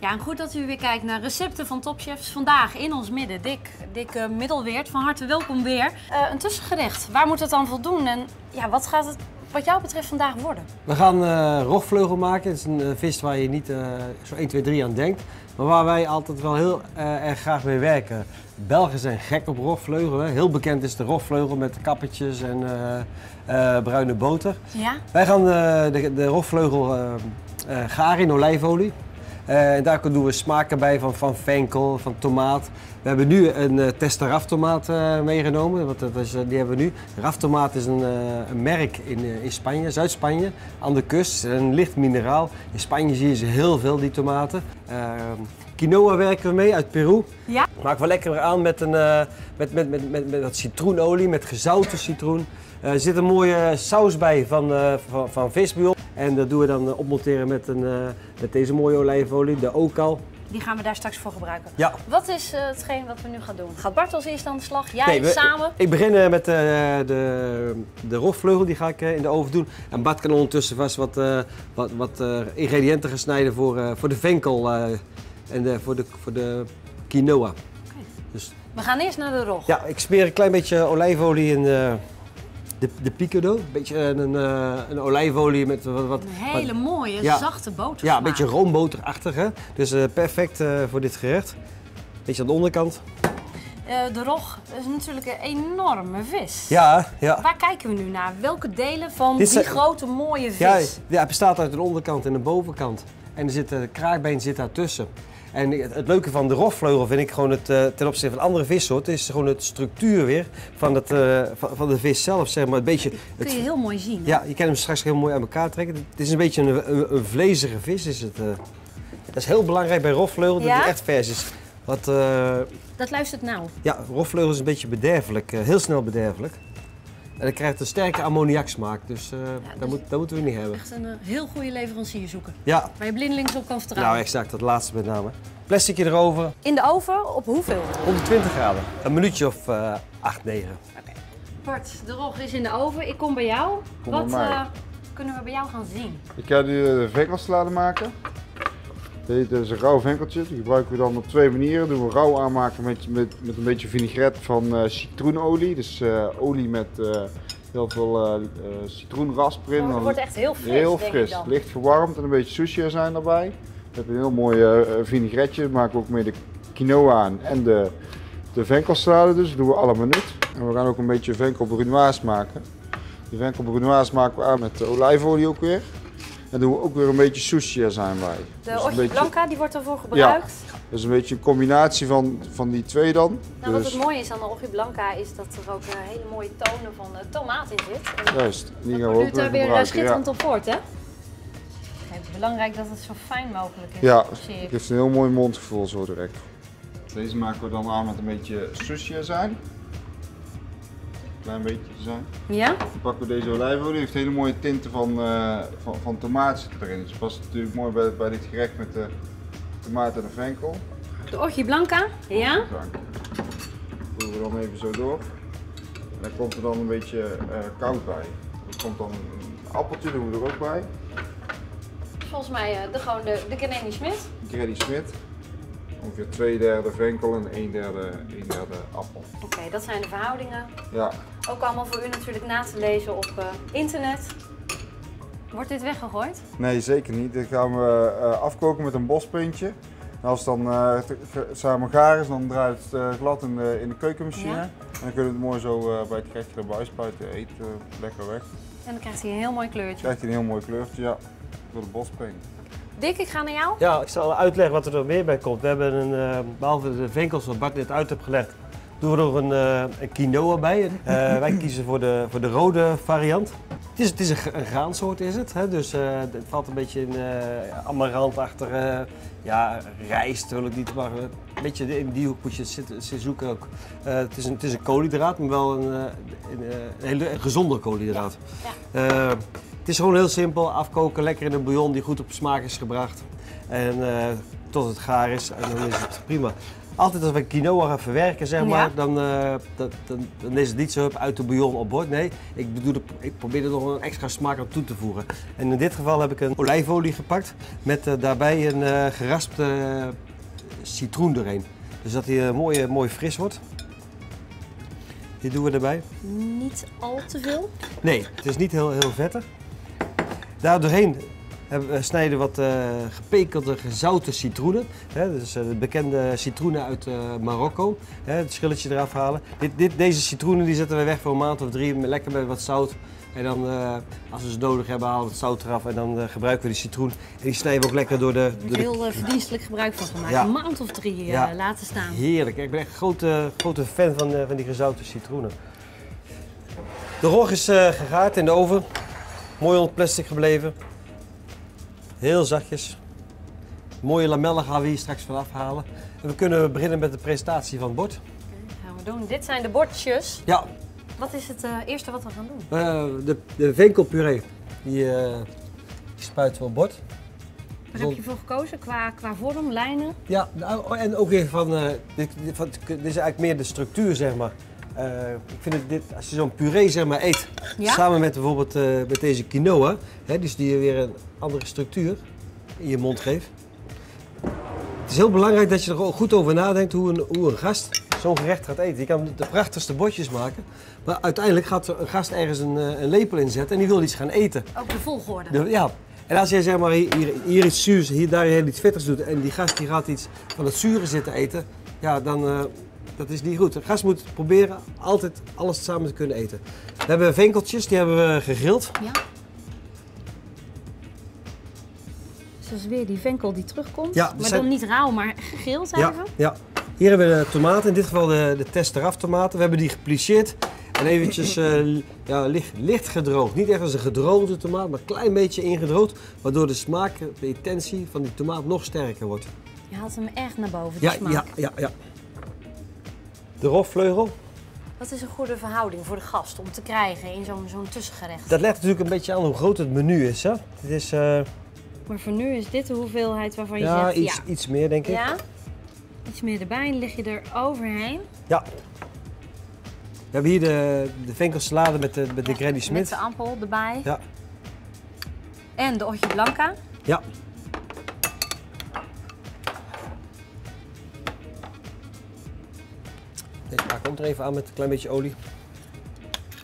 Ja, en goed dat u weer kijkt naar recepten van topchefs. Vandaag in ons midden, Dick Middelweert. Van harte welkom weer. Een tussengerecht, waar moet het dan voldoen? En ja, wat gaat het wat jou betreft vandaag worden? We gaan rogvleugel maken. Het is een vis waar je niet zo 1, 2, 3 aan denkt. Maar waar wij altijd wel heel erg graag mee werken. Belgen zijn gek op rogvleugel. Hè. Heel bekend is de rogvleugel met kappetjes en bruine boter. Ja? Wij gaan de rogvleugel garen in olijfolie. En daar doen we smaken bij van venkel, van tomaat. We hebben nu een Testa raftomaat meegenomen, want die hebben we nu. Raftomaat is een merk in Spanje, Zuid-Spanje, aan de kust. Een licht mineraal. In Spanje zie je ze heel veel, die tomaten. Quinoa werken we mee uit Peru. Ja? Maken we lekker aan met dat citroenolie, met gezouten citroen. Er zit een mooie saus bij van visbouillon. En dat doen we dan opmonteren met deze mooie olijfolie, de Okal. Die gaan we daar straks voor gebruiken. Ja. Wat is hetgeen wat we nu gaan doen? Gaat Bart als eerst aan de slag? Jij, samen? Ik begin met de rogvleugel, die ga ik in de oven doen. En Bart kan ondertussen vast wat ingrediënten gaan snijden voor de venkel en voor de quinoa. Okay. Dus, we gaan eerst naar de rog. Ja, ik smeer een klein beetje olijfolie in de piccado. Een beetje een olijfolie met wat... Een hele mooie, zachte boter. Ja, een beetje roomboterachtige. Dus perfect voor dit gerecht. Beetje aan de onderkant. De rog is natuurlijk een enorme vis. Ja, ja. Waar kijken we nu naar? Welke delen van die grote mooie vis? Ja, het bestaat uit een onderkant en een bovenkant. En de kraakbeen zit daartussen. En het leuke van de rogvleugel vind ik gewoon ten opzichte van andere vissoorten, is gewoon het structuur weer van de vis zelf, zeg maar. Kun je heel mooi zien. Hè? Ja, je kan hem straks heel mooi aan elkaar trekken. Het is een beetje een vlezige vis, is het. Dat is heel belangrijk bij rogvleugel, dat hij echt vers is. Dat luistert nou. Ja, rogvleugel is een beetje bederfelijk, heel snel bederfelijk. En dan krijgt het een sterke ammoniaksmaak, dus dat moeten we niet hebben. Echt een heel goede leverancier zoeken. Ja. Waar je blindelings op kan vertrouwen. Nou, exact, dat laatste met name. Plasticje erover. In de oven, op hoeveel? 120 graden. Een minuutje of 8, 9. Oké. Bart, de rog is in de oven. Ik kom bij jou. Wat kunnen we bij jou gaan zien? Ik ga nu de venkelsalade maken. Dit is een rauw venkeltje. Die gebruiken we dan op 2 manieren. Doen we rauw aanmaken met een beetje vinaigrette van citroenolie. Dus olie met heel veel citroenrasp erin. Het wordt echt heel fris. Heel fris. Licht verwarmd en een beetje sushi zijn erbij. We hebben een heel mooi vinaigretje. We maken ook mee de quinoa aan en de venkelsalade. Dus dat doen we allemaal nut. En we gaan ook een beetje venkel brunoise maken. Die venkel brunoise maken we aan met olijfolie ook weer. En doen we ook weer een beetje sushi azijn bij. De Orchie Blanca die wordt daarvoor gebruikt. Ja, dat is een beetje een combinatie van die twee dan. Nou, wat het mooie is aan de Orchie Blanca is dat er ook hele mooie tonen van tomaat in zit. En juist, die gaan we ook weer gebruiken. Weer schitterend op voort, hè? Het is belangrijk dat het zo fijn mogelijk is. Ja, het geeft een heel mooi mondgevoel zo direct. Deze maken we dan aan met een beetje sushi azijn. Klein beetje azijn. Ja? Dan pakken we deze olijfolie, die heeft hele mooie tinten van tomaat zitten erin. Dus het past natuurlijk mooi bij dit gerecht met de tomaat en de venkel. De Orchie Blanca, ja? Dat doen we dan even zo door. En dan komt er dan een beetje koud bij. Er komt dan een appeltje, doen we er ook bij. Volgens mij gewoon de Granny Smit. Granny Smit. Ongeveer 2/3 venkel en 1/3 appel. Oké, dat zijn de verhoudingen. Ja. Ook allemaal voor u natuurlijk na te lezen op internet. Wordt dit weggegooid? Nee, zeker niet. Dit gaan we afkoken met een bospuntje. En als het dan samen gaar is, dan draait het glad in de keukenmachine. Ja. En dan kunnen we het mooi zo bij het gerechtje erbij spuiten, eten, lekker weg. En dan krijgt hij een heel mooi kleurtje. Krijgt hij een heel mooi kleurtje, ja. Door de bosspeen. Dick, ik ga naar jou. Ja, ik zal uitleggen wat er nog meer bij komt. We hebben behalve de venkels wat Bart net uit heeft gelegd, doen we er een quinoa bij. Wij kiezen voor de rode variant. Het is een graansoort, is het. Hè? Dus het valt een beetje in amarantachtige, rijst wil ik niet, maar een beetje in die hoek moet je het zoeken ook. Het is een koolhydraat, maar wel een hele gezonde koolhydraat. Ja. Het is gewoon heel simpel, afkoken, lekker in een bouillon die goed op smaak is gebracht. En tot het gaar is en dan is het prima. Altijd als we quinoa gaan verwerken, zeg maar, Ja. dan is het niet zo uit de bouillon op bord. Nee, ik probeer er nog een extra smaak aan toe te voegen. En in dit geval heb ik een olijfolie gepakt met daarbij een geraspte citroen doorheen. Dus dat hij mooi fris wordt. Dit doen we erbij. Niet al te veel. Nee, het is niet heel vettig. Daar doorheen snijden we wat gepekelde gezouten citroenen. Dus de bekende citroenen uit Marokko. Het schilletje eraf halen. Deze citroenen die zetten we weg voor een maand of 3, lekker met wat zout. En dan, als we ze nodig hebben, halen we het zout eraf en dan gebruiken we die citroen. En die snijden we ook lekker door de... Er wordt heel verdienstelijk gebruik van gemaakt. Ja. Een maand of 3 Ja. laten staan. Heerlijk, ik ben echt een grote fan van die gezouten citroenen. De rog is gegaard in de oven. Mooi onder plastic gebleven. Heel zachtjes. Mooie lamellen gaan we hier straks vanaf halen. En we kunnen beginnen met de presentatie van het bord. Gaan we doen. Dit zijn de bordjes. Ja, Wat is het eerste wat we gaan doen? de venkelpuree. Die spuiten we op bord. Waar heb je voor gekozen? Qua vorm, lijnen? Ja, nou, en ook weer dit is eigenlijk meer de structuur, zeg maar. Ik vind als je zo'n puree zeg maar eet, Ja? samen met bijvoorbeeld met deze quinoa, dus die je weer een andere structuur in je mond geeft. Het is heel belangrijk dat je er ook goed over nadenkt hoe een gast zo'n gerecht gaat eten. Je kan de prachtigste bordjes maken, maar uiteindelijk gaat een gast ergens een lepel inzetten en die wil iets gaan eten. Ook de volgorde. Ja. En als jij zeg maar hier iets zuurs, daar iets vettigs doet en die gast die gaat iets van het zure zitten eten, ja, dan dat is niet goed. De gast moet proberen altijd alles samen te kunnen eten. We hebben venkeltjes, die hebben we gegrild. Ja. Dus weer die venkel die terugkomt. Ja, maar dan niet rauw, maar gegrild Ja, even. ja. Hier hebben we de tomaten, in dit geval de test eraf tomaten. We hebben die geplicheerd en eventjes licht gedroogd. Niet echt als een gedroogde tomaat, maar een klein beetje ingedroogd. Waardoor de smaak, de intentie van die tomaat nog sterker wordt. Je haalt hem echt naar boven, die smaak. Ja. De rogvleugel. Wat is een goede verhouding voor de gast om te krijgen in zo'n tussengerecht? Dat legt natuurlijk een beetje aan hoe groot het menu is. Hè? Het is Maar voor nu is dit de hoeveelheid waarvan je zegt... iets meer denk ik. Ja? Iets meer erbij en lig je er overheen. Ja. We hebben hier de venkelsalade met de Granny Met Smith. de ampel erbij. Ja. En de Ocho Blanca. Ja. Deze maak komt er even aan met een klein beetje olie.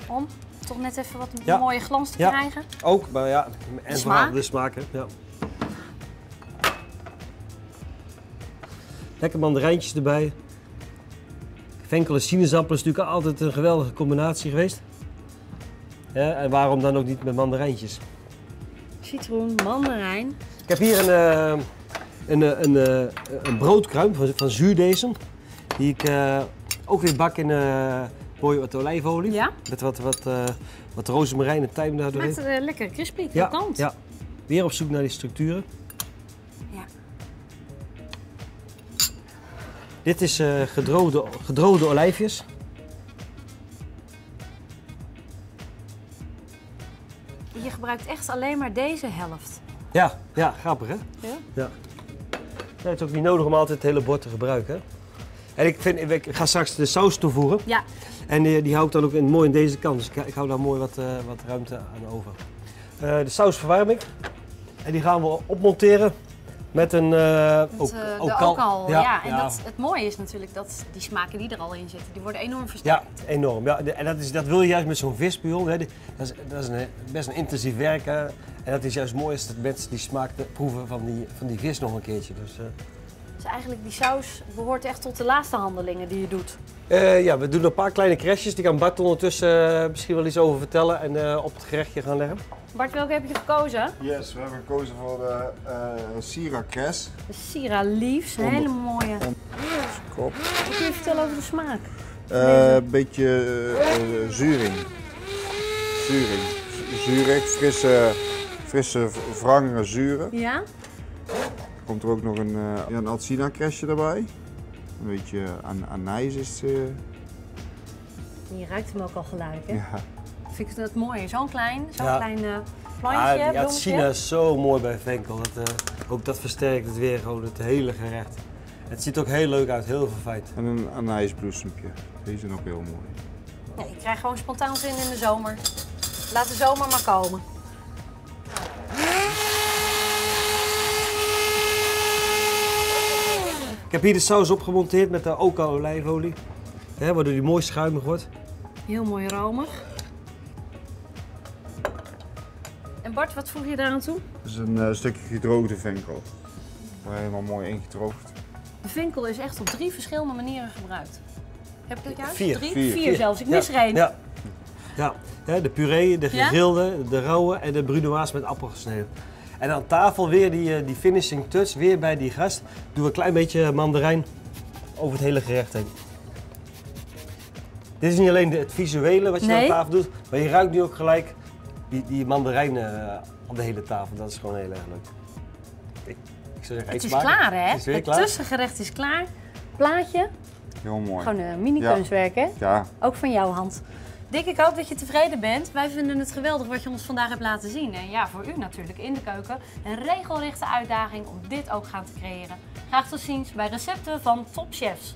Om toch net even wat Ja. mooie glans te Ja. krijgen. Ook, maar ja, en smaak? vooral de smaak. Hè. Ja. Lekker mandarijntjes erbij. Venkel en sinaasappel is natuurlijk altijd een geweldige combinatie geweest. Ja, en waarom dan ook niet met mandarijntjes? Citroen, mandarijn. Ik heb hier een broodkruim van zuurdesem. Die ik ook weer bak in mooi wat olijfolie. Ja. Met wat rozemarijn en tijm daar doorheen. Maakt het lekker crispy, Ja, krokant. ja. Weer op zoek naar die structuren. Ja. Dit is gedroogde olijfjes. Je gebruikt echt alleen maar deze helft. Ja, grappig hè? Ja? Ja. Ja, het is ook niet nodig om altijd het hele bord te gebruiken. Hè? En ik ga straks de saus toevoegen. Ja. En die hou ik dan ook mooi in deze kant. Dus ik hou daar mooi wat ruimte aan over. De saus verwarm ik. En die gaan we opmonteren met een alcohol. Ja. En ja. het mooie is natuurlijk dat die smaken die er al in zitten, die worden enorm Ja, versterkt. enorm. Ja, en dat wil je juist met zo'n visbouillon. Hè. Dat is best een intensief werk. Hè. En dat is juist mooi als het mensen die smaak proeven van die vis nog een keertje. Dus eigenlijk die saus behoort echt tot de laatste handelingen die je doet. Ja, we doen een paar kleine crashjes. Die kan Bart ondertussen misschien wel iets over vertellen en op het gerechtje gaan leggen. Bart, welke heb je gekozen? Yes, we hebben gekozen voor de Syrah Cress. De Syrah Leaves, een hele mooie. Kop. Wat kun je vertellen over de smaak? Een beetje zuring. Zuurig, frisse wrange zuren. Ja? Komt er ook nog een Alcina crashje erbij. Een beetje anijs is het. Je ruikt hem ook al gelijk, hè? Ja. Vind ik het mooi. Zo'n klein Ja, plantje, die China is zo mooi bij venkel. Ook dat versterkt het weer gewoon het hele gerecht. Het ziet ook heel leuk uit, heel verfijnd. En een anijsbloesempje. Die zijn ook heel mooi. Ja, ik krijg gewoon spontaan zin in de zomer. Laat de zomer maar komen. Ik heb hier de saus opgemonteerd met de Oka olijfolie. Waardoor die mooi schuimig wordt. Heel mooi romig. En Bart, wat voeg je daaraan toe? Dat is een stukje gedroogde venkel. Helemaal mooi ingedroogd. De venkel is echt op 3 verschillende manieren gebruikt. Heb ik dat juist? 4. 4 zelfs, ik mis er één. Ja, de puree, de gegrilde, de rauwe en de brunoise met appel gesneden. En aan tafel weer die finishing touch, weer bij die gast. Doe een klein beetje mandarijn over het hele gerecht heen. Dit is niet alleen het visuele wat je aan tafel doet, maar je ruikt nu ook gelijk die mandarijn op de hele tafel. Dat is gewoon heel erg leuk. Ik zou zeggen, Het is klaar, hè? Het is weer klaar. Tussengerecht is klaar. Plaatje. Heel mooi. Gewoon een mini-kunstwerk, hè? Ja. Ook van jouw hand. Dick, ik hoop dat je tevreden bent. Wij vinden het geweldig wat je ons vandaag hebt laten zien. En ja, voor u natuurlijk in de keuken. Een regelrechte uitdaging om dit ook gaan te creëren. Graag tot ziens bij Recepten van Top Chefs.